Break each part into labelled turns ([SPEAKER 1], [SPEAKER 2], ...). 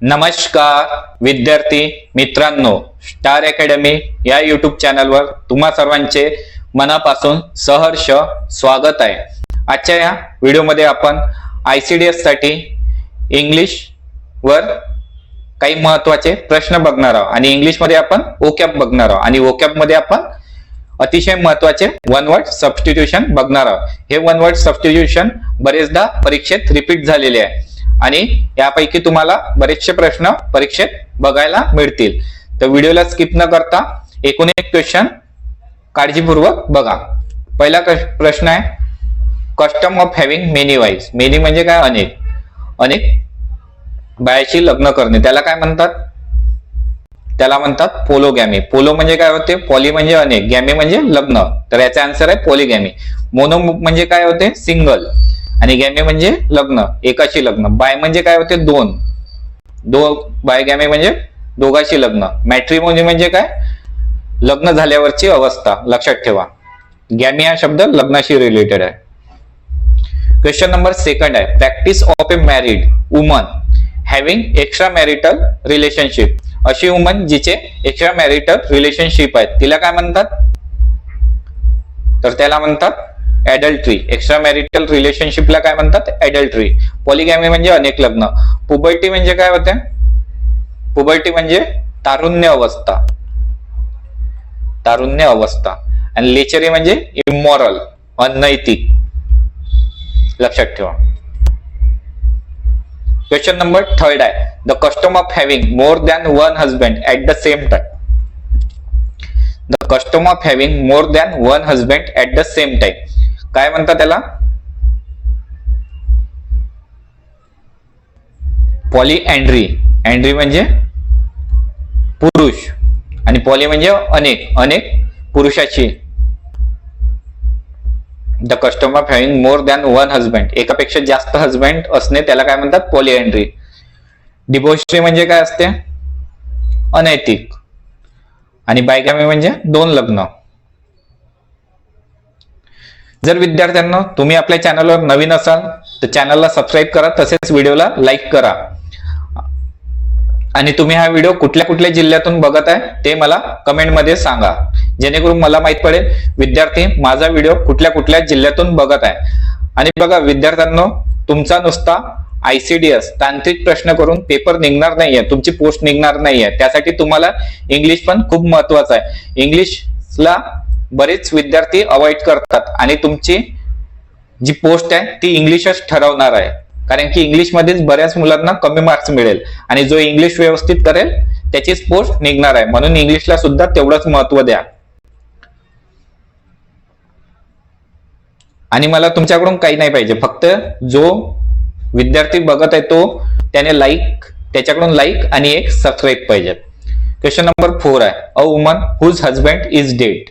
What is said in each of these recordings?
[SPEAKER 1] नमस्कार विद्यार्थी मित्रांनो, स्टार अकॅडमी या यूट्यूब चॅनलवर तुम्हा सर्वांचे मनापासून सहर्ष स्वागत आहे। आजच्या या व्हिडिओमध्ये आपण ICDS साठी इंग्लिश वर काही महत्त्वाचे प्रश्न बघणार आहोत आणि इंग्लिश मध्ये आपण वोकॅब बघणार आहोत आणि वोकॅब मध्ये आपण अतिशय महत्त्वाचे वन वर्ड सबस्टिट्यूशन बघणार आहोत। हे वन वर्ड सबस्टिट्यूशन बरेचदा परीक्षेत रिपीट झालेले आहे आणि यापैकी तुम्हाला बरेचसे प्रश्न परीक्षेत बघायला मिळतील। तर व्हिडिओला स्किप न करता एकूण एक क्वेश्चन काळजीपूर्वक बघा। पहिला प्रश्न आहे, custom of having many wife's. Many म्हणजे काय? अनेक। अनेक बायाशी लग्न करणे त्याला काय म्हणतात? त्याला म्हणतात पोलोगॅमी। पोलो म्हणजे काय होते? पॉली म्हणजे अनेक, गॅमी म्हणजे लग्न, तर याचा आन्सर आहे पॉलीगॅमी। मोनो म्हणजे काय होते? सिंगल, आणि गॅमी म्हणजे लग्न, एकाशी लग्न। बाय म्हणजे काय होते? दोन, बायगॅमी म्हणजे दोघाशी लग्न। मॅट्रिमोनी म्हणजे काय? लग्न झाल्यावरची अवस्था, लक्षात ठेवा। गॅमी हा शब्द लग्नाशी रिलेटेड आहे। क्वेश्चन नंबर सेकंड आहे, practice of A married woman having extra marital relationship. अशी वुमन जिचे एक्स्ट्रा मॅरिटल रिलेशनशिप आहेत तिला काय म्हणतात? तर त्याला म्हणतात ऍडल्ट्री। एक्स्ट्रा मॅरिटल रिलेशनशिपला काय म्हणतात? ऍडल्ट्री। पॉलीगॅमी म्हणजे अनेक लग्न। पुबर्टी म्हणजे काय होते? पुबर्टी म्हणजे तारुण्य अवस्था, तारुण्य अवस्था। आणि लेचरी म्हणजे इमॉरल, अनैतिक, लक्षात ठेवा। क्वेश्चन नंबर थर्ड आहे, the custom of having more than one husband at the same time. The custom of having more than one husband at the same time काय म्हणतात त्याला? पॉलीअँड्री। अँड्री म्हणजे पुरुष आणि पॉली म्हणजे अनेक, अनेक पुरुषाची। The custom of having more than one husband, एकापेक्षा जास्त हजबंड असणे त्याला काय म्हणतात? पॉलीअँड्री। डिवोर्सरी म्हणजे काय असते? अनैतिक। आणि बायगॅमी म्हणजे दोन लग्न। जर विद्यार्थ्यांनो तुम्ही आपल्या चॅनलवर नवीन असाल तर चॅनलला सबस्क्राईब करा, तसेच व्हिडिओला लाईक करा। आणि तुम्ही हा व्हिडिओ कुठल्या कुठल्या जिल्ह्यातून बघत आहे ते मला कमेंट मध्ये सांगा, जेणेकरून मला माहित पडेल विद्यार्थी माझा व्हिडिओ कुठल्या कुठल्या जिल्ह्यातून बघत आहे। आणि बघा विद्यार्थ्यांनो, तुमचा नुसता ICDS तांत्रिक प्रश्न करून पेपर निघणार नाहीये, तुमची पोस्ट निघणार नाहीये। त्यासाठी तुम्हाला इंग्लिश पण खूप महत्वाचं आहे। इंग्लिशला बरेच विद्यार्थी अवॉइड करतात आणि तुमची जी पोस्ट आहे ती इंग्लिशच ठरवणार आहे, कारण की इंग्लिश मध्येच बऱ्याच मुलांना कमी मार्क्स मिळेल आणि जो इंग्लिश व्यवस्थित करेल त्याचीच पोस्ट निघणार आहे। म्हणून इंग्लिशला सुद्धा तेवढंच महत्व द्या। आणि मला तुमच्याकडून काही नाही पाहिजे, फक्त जो विद्यार्थी बघत आहे तो त्याने त्याच्याकडून लाईक आणि एक सबस्क्राईब पाहिजे। क्वेश्चन नंबर 4 आहे, a woman whose husband is dead.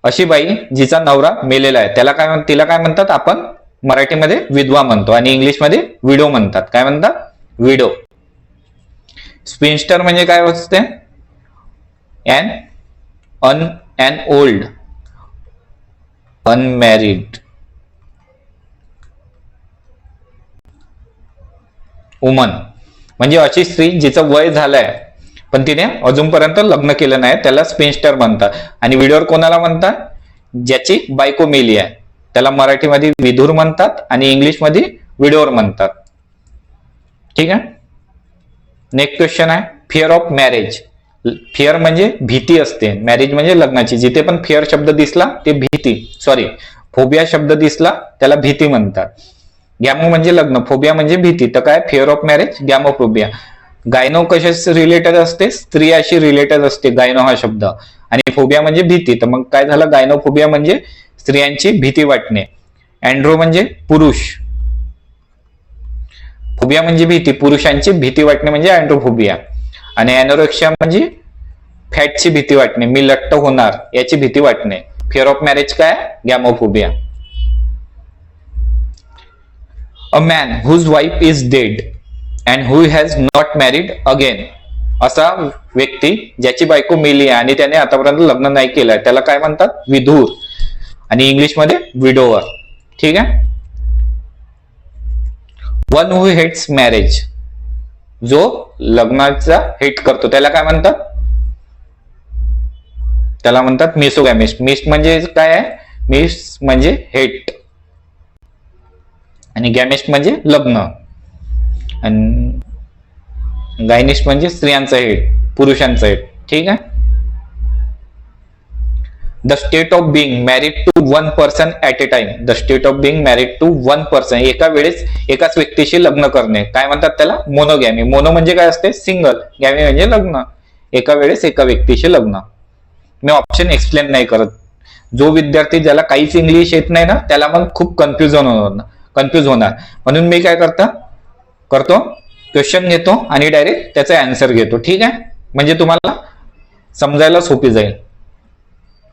[SPEAKER 1] अशी बाई जिचा नवरा मेलेला आहे तिला काय म्हणतात? आपण मराठीमध्ये विधवा म्हणतो आणि इंग्लिशमध्ये विडो म्हणतात। काय म्हणतात? विडो। स्पिनस्टर म्हणजे काय असते? अन ओल्ड अनमॅरिड वुमन म्हणजे अशी स्त्री जिचं वय झालंय पण तिने अजूनपर्यंत लग्न केलं नाही त्याला स्पिनस्टर म्हणतात। आणि विडोर कोणाला म्हणतात? ज्याची बायको मेली आहे त्याला मराठीमध्ये विधूर म्हणतात आणि इंग्लिशमध्ये विडोर म्हणतात। ठीक आहे। नेक्स्ट क्वेश्चन आहे, फिअर ऑफ मॅरेज। फिअर म्हणजे भीती असते, मॅरेज म्हणजे लग्नाची। जिथे पण फिअर शब्द दिसला ते भीती, फोबिया शब्द दिसला त्याला भीती म्हणतात। गॅमो म्हणजे लग्न, फोबिया म्हणजे भीती, तर काय? Fear of marriage, gamophobia. Gyno कशाशी रिलेटेड असते? स्त्रियाशी रिलेटेड असते गायनो हा शब्द। आणि फोबिया म्हणजे भीती, तर मग काय झालं? गायनोफोबिया म्हणजे स्त्रियांची भीती वाटणे। अँड्रो म्हणजे पुरुष, फोबिया म्हणजे भीती, पुरुषांची भीती वाटणे म्हणजे अँड्रोफोबिया। आणि अॅनोरेक्सिया म्हणजे फॅटची भीती वाटणे, मी लठ्ठ होणार याची भीती वाटणे। फिअर ऑफ मॅरेज काय? Gamophobia. A man whose wife is dead and who has not married again. असा व्यक्ती ज्याची बायको मेली आहे आणि त्याने आतापर्यंत लग्न नाही केलंय त्याला काय म्हणतात? विधूर आणि इंग्लिशमध्ये विडोवर। ठीक आहे। वन हु हेट्स मॅरेज जो लग्नाचा हेट करतो त्याला काय म्हणतात? त्याला म्हणतात मिसोगॅमिस्ट. मिस्ट म्हणजे काय आहे? मिस्ट म्हणजे हेट आणि गॅमिस्ट म्हणजे लग्न आणि गायनिस्ट म्हणजे स्त्रियांचा हेट, पुरुषांचा हेट. ठीक आहे. The state of being married to one person at a time. The state of being married to one person, एका वेळेस एकाच व्यक्तीशी लग्न करणे काय म्हणतात त्याला? मोनोगॅमी. मोनो म्हणजे काय असते? सिंगल. गॅमी म्हणजे लग्न, एका वेळेस एका व्यक्तीशी लग्न. मी ऑप्शन एक्सप्लेन नाही करत. जो विद्यार्थी ज्याला काहीच इंग्लिश येत नाही ना त्याला मग खूप कन्फ्युज होणार. म्हणून मी काय करतो क्वेश्चन घेतो आणि डायरेक्ट त्याचा आन्सर घेतो. ठीक आहे, म्हणजे तुम्हाला समजायला सोपी जाईल.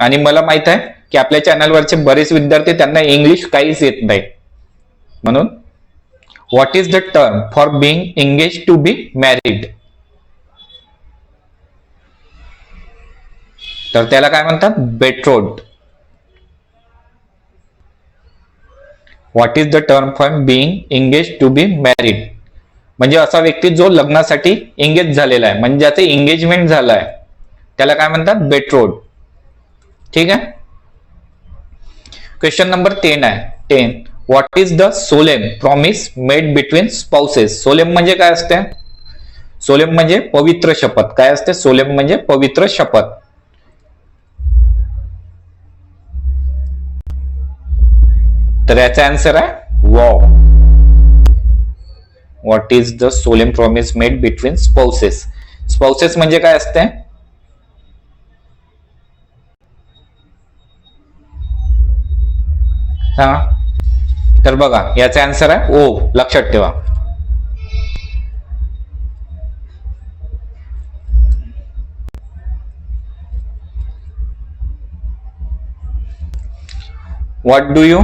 [SPEAKER 1] आणि मला माहित आहे की आपल्या चॅनलवरचे बरेच विद्यार्थी त्यांना इंग्लिश काहीच येत नाही. म्हणून what is the term for being engage to be married? तर त्याला काय म्हणतात? Betrothed. What is the term for being engage to be married म्हणजे असा व्यक्ती जो लग्नासाठी एंगेज झालेला आहे, म्हणजे ज्याचे एंगेजमेंट झालं आहे त्याला काय म्हणतात? बेट्रोड. ठीक आहे. क्वेश्चन नंबर 10 आहे. 10. What is the solemn promise made between spouses? Solemn म्हणजे काय असते? सोलेम म्हणजे पवित्र शपथ. काय असते? सोलेम म्हणजे पवित्र शपथ. तर याचा आन्सर आहे वॉ. What is the solemn promise made between spouses? Spouses म्हणजे काय असते? हा, तर बघा याचा आन्सर आहे ओ. लक्षात ठेवा. What do you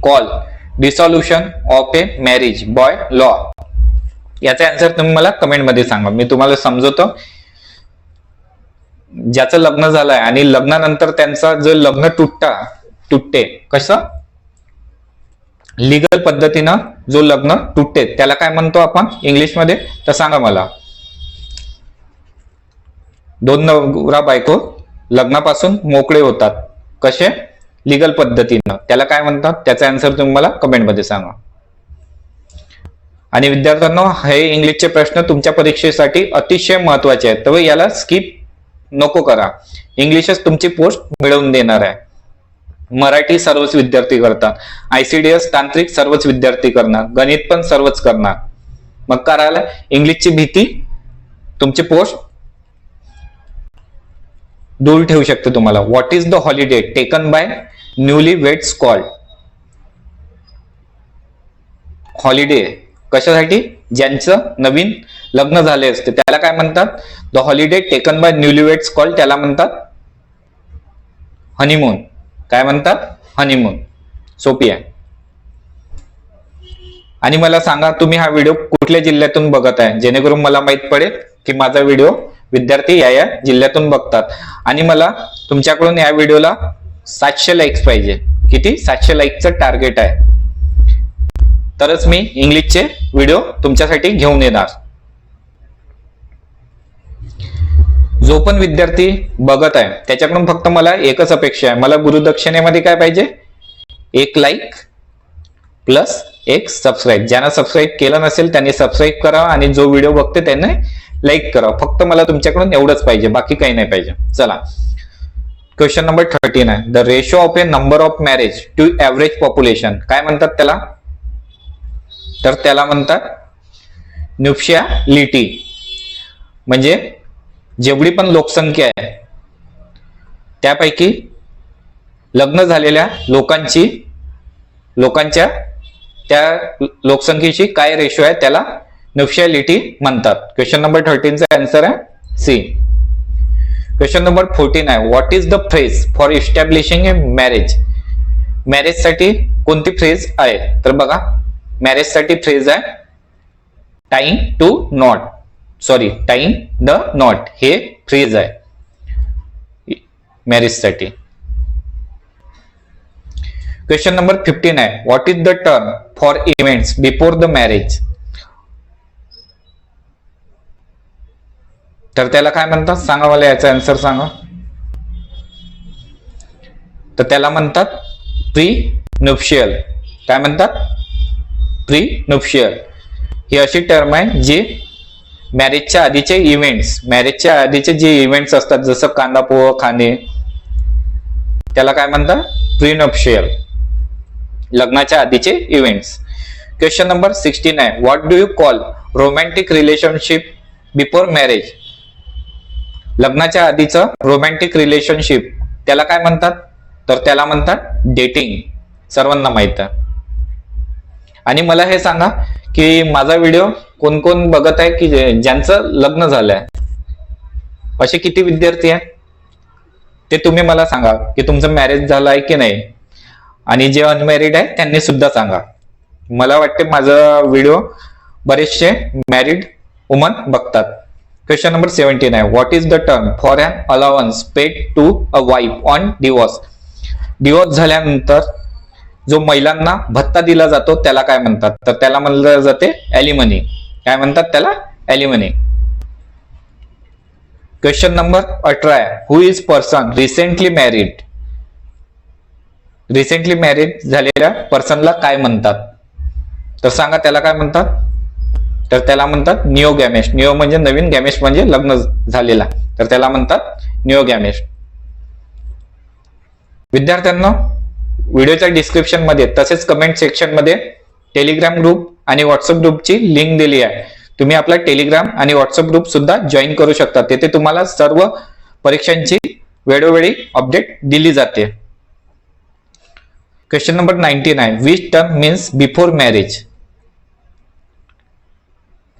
[SPEAKER 1] call dissolution of a marriage by law? याचा आन्सर तुम्ही मला कमेंट मध्ये सांगा. मी तुम्हाला समजवतो. ज्याचं लग्न झालंय आणि लग्नानंतर त्यांचा जो लग्न तुटते कसं? लीगल पद्धतीनं जो लग्न तुटते त्याला काय म्हणतो आपण इंग्लिशमध्ये? तर सांगा मला. दोन नवरा बायको लग्नापासून मोकळे होतात कसे? लीगल पद्धतीनं. त्याला काय म्हणतात? त्याचा आन्सर तुम्ही मला कमेंट मध्ये सांगा. आणि विद्यार्थ्यांनो, हे इंग्लिशचे प्रश्न तुमच्या परीक्षेसाठी अतिशय महत्वाचे आहेत, तर याला स्किप नको करा. इंग्लिशच तुमची पोस्ट मिळवून देणार आहे. मराठी सर्वच विद्यार्थी करतात, ICDS तांत्रिक सर्वच विद्यार्थी करणार, गणित पण सर्वच करणार. मग करायला इंग्लिशची भीती तुमची पोस्ट दूर ठेवू शकते तुम्हाला. What is the holiday taken by newly weds called? Holiday कशासाठी? ज्यांचं नवीन लग्न झाले असते त्याला काय म्हणतात? The holiday taken by newly weds called. त्याला म्हणतात हनीमून. काय म्हणतात? हनीमून. सोपी आहे. आणि मला सांगा तुम्ही हा व्हिडिओ कुठल्या जिल्ह्यातून बघत आहे, जेणेकरून मला माहित पडेल की माझा व्हिडिओ विद्यार्थी या जिल्ह्यातून बघतात. आणि मला तुमच्याकडून या व्हिडिओला 700 लाईक्स पाहिजे. किती? 700 लाईकचं टार्गेट आहे. तरच मी इंग्लिशचे व्हिडिओ तुमच्यासाठी घेऊन येणार. जो पण विद्यार्थी बघत आहे त्याच्याकडून फक्त मला एकच अपेक्षा आहे. मला गुरुदक्षिणेमध्ये काय पाहिजे? 1 लाईक प्लस 1 सबस्क्राईब. ज्यांना सबस्क्राईब केलं नसेल त्यांनी सबस्क्राईब करा आणि जो व्हिडिओ बघते त्याने लाईक करा. फक्त मला तुमच्याकडून एवढंच पाहिजे, बाकी काही नाही पाहिजे. चला, क्वेश्चन नंबर 13 आहे. The ratio of a number of marriage to average population काय म्हणतात त्याला? तर त्याला म्हणतात न्यूफ्शियालिटी. म्हणजे जेवढी पण लोकसंख्या आहे त्यापैकी लग्न झालेल्या लोकांच्या त्या लोकसंख्येची काय रेशो आहे त्याला न्यूफ्शियालिटी म्हणतात. क्वेश्चन नंबर 13 चा आन्सर आहे सी. क्वेश्चन नंबर 14 आहे. What is the phrase for इस्टॅब्लिशिंग A marriage? Marriage साठी कोणती फ्रेज आहे? तर बघा, मॅरेज साठी फ्रेज आहे time to knot. Time the knot हे फ्रेज आहे मॅरेज साठी. क्वेश्चन नंबर 15 आहे, what is the term for events before the marriage. तर त्याला काय म्हणतात सांगा, मला याचा आन्सर सांगा. तर त्याला म्हणतात प्री नुप्शियल. काय म्हणतात? प्री नुप्शियल. ही अशी टर्म आहे जी मॅरेजच्या आधीचे जे इव्हेंट्स असतात, जसं कांदा पोहा खाणे, त्याला काय म्हणतात? प्री नुप्शियल, लग्नाच्या आधीचे इव्हेंट्स. क्वेश्चन नंबर 16 आहे, what do you call romantic relationship before marriage. लग्नाच्या आधीचं रोमॅन्टिक रिलेशनशिप त्याला काय म्हणतात? तर त्याला म्हणतात डेटिंग. सर्वांना माहित आहे. आणि मला हे सांगा की माझा व्हिडिओ कोण कोण बघत आहे की ज्यांचं लग्न झालंय, असे किती विद्यार्थी आहेत ते तुम्ही मला सांगा की तुमचं मॅरेज झालं आहे की नाही. आणि जे अनमॅरिड आहे त्यांनी सुद्धा सांगा. मला वाटते माझा व्हिडिओ बरेचसे मॅरिड वुमन बघतात. क्वेश्चन नंबर 17 आहे, what is the term for an allowance paid to a wife on divorce. Divorce झाल्यानंतर जो महिलांना भत्ता दिला जातो त्याला काय म्हणतात? तर त्याला म्हणलं जाते ॲलिमनी. काय म्हणतात त्याला? ॲलिमनी. क्वेश्चन नंबर 18 आहे, who is person recently married. Recently married झालेल्या पर्सनला काय म्हणतात? तर सांगा त्याला काय म्हणतात? तर त्याला म्हणतात निओगॅमेश. निओ म्हणजे नवीन, गॅमेश म्हणजे लग्न झालेला, तर त्याला म्हणतात निओगॅमेश. विद्यार्थ्यांना व्हिडिओच्या डिस्क्रिप्शन मध्ये तसेच कमेंट सेक्शन मध्ये टेलिग्राम ग्रुप आणि व्हॉट्सअप ग्रुपची लिंक दिली आहे. तुम्ही आपला टेलिग्राम आणि व्हॉट्सअप ग्रुप सुद्धा जॉईन करू शकता. तेथे तुम्हाला सर्व परीक्षांची वेळोवेळी अपडेट दिली जाते. क्वेश्चन नंबर 19 आहे, which term means before marriage.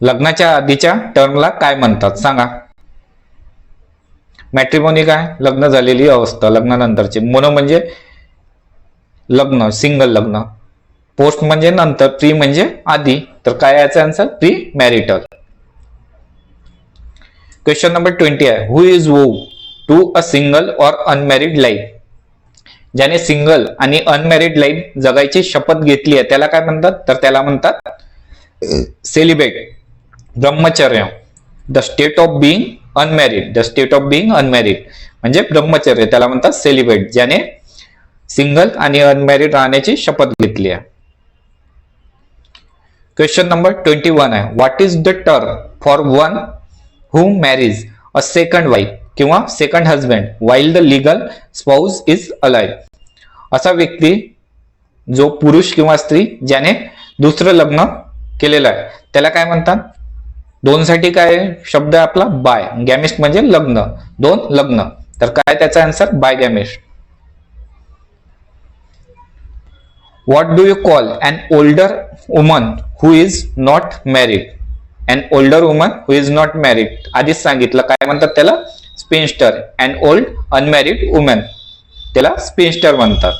[SPEAKER 1] लग्नाच्या आधीच्या टर्मला काय म्हणतात सांगा. मॅट्रिमोनी काय? लग्न झालेली अवस्था, लग्नानंतरचे. मोनो म्हणजे लग्न, सिंगल लग्न. पोस्ट म्हणजे नंतर, प्री म्हणजे आधी. तर काय याचा answer? Premarital. Question number 20 आहे, who is woo to a single और अनमॅरिड लाईफ. ज्याने सिंगल आणि अनमॅरिड लाईफ जगायची शपथ घेतली आहे त्याला काय म्हणतात? तर त्याला म्हणतात सेलिब्रेट, ब्रह्मचर्य. The state of being unmarried. The state of being unmarried म्हणजे ब्रह्मचर्य, त्याला म्हणतात सेलिब्रेट, ज्याने सिंगल आणि अनमॅरिड राहण्याची शपथ घेतली आहे. क्वेश्चन नंबर 21 आहे, what is the term for one who marries a second wife किंवा second husband while the legal spouse is alive. असा व्यक्ती जो पुरुष किंवा स्त्री ज्याने दुसरं लग्न केलेलं आहे त्याला काय म्हणतात? दोन साठी काय शब्द आहे आपला? बाय. गॅमिस्ट म्हणजे लग्न, दोन लग्न. तर काय त्याचा answer? Bigamist. What do you call an older woman who is not married. An older woman who is not married आधीच सांगितलं काय म्हणतात त्याला? Spinster. An old unmarried woman त्याला स्पिनस्टर म्हणतात.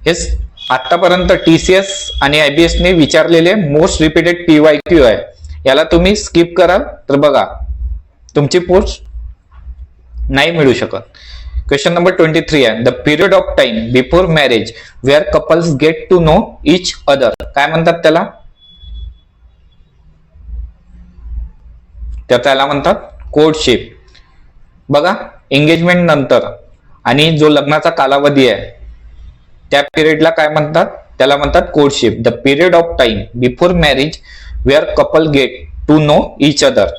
[SPEAKER 1] हे आतापर्यंत TCS आणि IBS ने विचारलेले मोस्ट रिपीटेड PYQ आहे. याला तुम्ही स्किप कराल तर बघा तुमची पोस्ट नाही मिळू शकत. क्वेश्चन नंबर 23 आहे, the period of time before marriage where couples get to know each other. काय म्हणतात त्याला? तर त्याला म्हणतात कोर्टशिप. बघा, एंगेजमेंट नंतर आणि जो लग्नाचा कालावधी आहे त्या पिरियडला काय म्हणतात? त्याला म्हणतात courtship. The period of time before marriage where couple get to know each other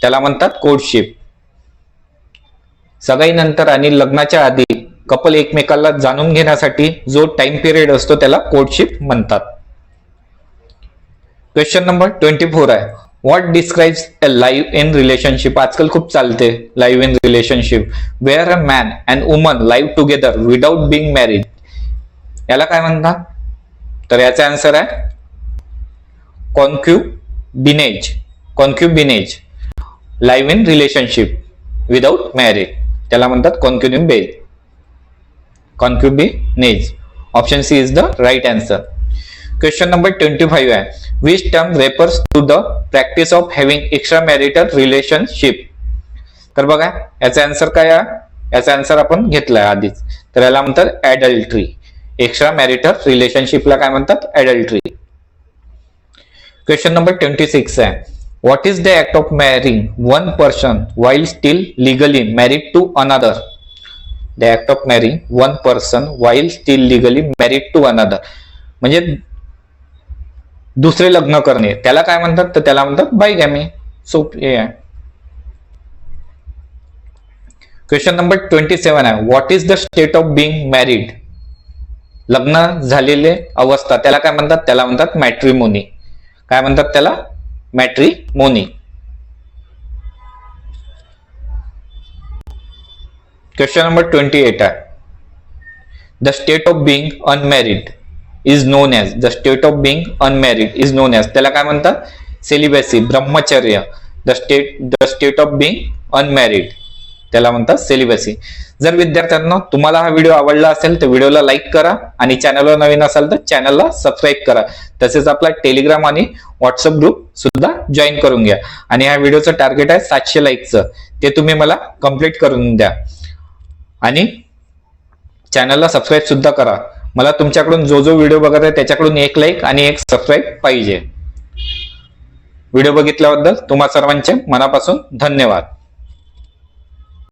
[SPEAKER 1] त्याला म्हणतात कोर्टशिप. सगाईनंतर आणि लग्नाच्या आधी कपल एकमेकाला जाणून घेण्यासाठी जो टाइम पिरियड असतो त्याला कोर्टशिप म्हणतात. क्वेश्चन नंबर 24 आहे, what describes a live in relationship. आजकाल खूप चालते live in relationship. Where a man and woman live together without being married. याला काय म्हणतात? तर याचा आन्सर आहे concubinage. Concubinage, live in relationship without married त्याला म्हणतात concubinage. Concubinage. Option C is the right answer. Question number 25 आहे, which term refers to the practice of having extra marital relationship. तर बघा याचा आन्सर काय आहे? याचा आन्सर आपण घेतलाय आधीच. तर याला म्हणतात ॲडल्ट्री. एक्स्ट्रा मॅरिटल रिलेशनशिपला काय म्हणतात? ॲडल्ट्री. क्वेश्चन नंबर 26 आहे. What is the act of marrying one person while still legally married to another? The act of marrying one person while still legally married to another म्हणजे दुसरे लग्न करणे, त्याला काय म्हणतात? तर त्याला म्हणतात बायगॅमी. सोपे आहे. क्वेश्चन नंबर 27 आहे. What is the state of being married? लग्न झालेले अवस्था, त्याला काय म्हणतात? त्याला म्हणतात मॅट्रिमोनी. काय म्हणतात त्याला? मॅट्रिमोनी. क्वेश्चन नंबर 28 आहे. The state of Bing unmarried is non as. The state of Bing unmarried is non as. त्याला काय म्हणतात? सेलिबॅसी, ब्रह्मचर्य. The state of Bing unmarried त्याला म्हणतात सेलिबॅसी. जर विद्यार्थ्यांना तुम्हाला हा व्हिडिओ आवडला असेल तर व्हिडिओला लाईक करा आणि चॅनलवर नवीन असाल तर चॅनलला सबस्क्राईब करा. तसेच आपला टेलिग्राम आणि व्हॉट्सअप ग्रुप सुद्धा जॉईन करून घ्या. आणि ह्या व्हिडिओचं टार्गेट आहे 700 लाईकचं, ते तुम्ही मला कंप्लीट करून द्या. आणि चॅनलला सबस्क्राईब सुद्धा करा. मला तुमच्याकडून जो जो व्हिडिओ बघत आहे त्याच्याकडून 1 लाईक आणि 1 सबस्क्राईब पाहिजे. व्हिडिओ बघितल्याबद्दल तुम्हा सर्वांचे मनापासून धन्यवाद.